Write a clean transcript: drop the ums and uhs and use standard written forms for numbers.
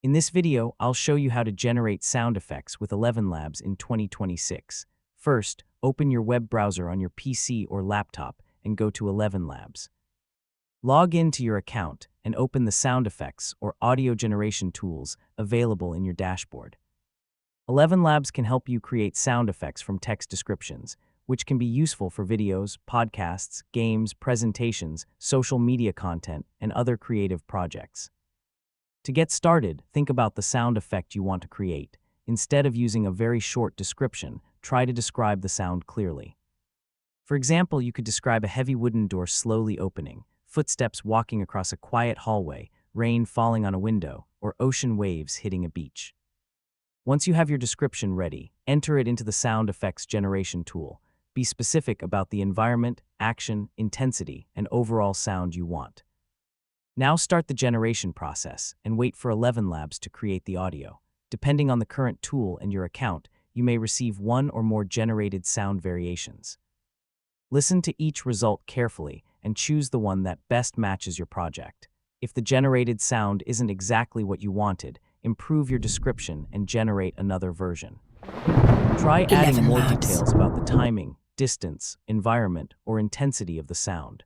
In this video, I'll show you how to generate sound effects with ElevenLabs in 2026. First, open your web browser on your PC or laptop and go to ElevenLabs. Log in to your account and open the sound effects or audio generation tools available in your dashboard. ElevenLabs can help you create sound effects from text descriptions, which can be useful for videos, podcasts, games, presentations, social media content, and other creative projects. To get started, think about the sound effect you want to create. Instead of using a very short description, try to describe the sound clearly. For example, you could describe a heavy wooden door slowly opening, footsteps walking across a quiet hallway, rain falling on a window, or ocean waves hitting a beach. Once you have your description ready, enter it into the sound effects generation tool. Be specific about the environment, action, intensity, and overall sound you want. Now start the generation process and wait for ElevenLabs to create the audio. Depending on the current tool and your account, you may receive one or more generated sound variations. Listen to each result carefully and choose the one that best matches your project. If the generated sound isn't exactly what you wanted, improve your description and generate another version. Try adding more ElevenLabs. details about the timing, distance, environment, or intensity of the sound.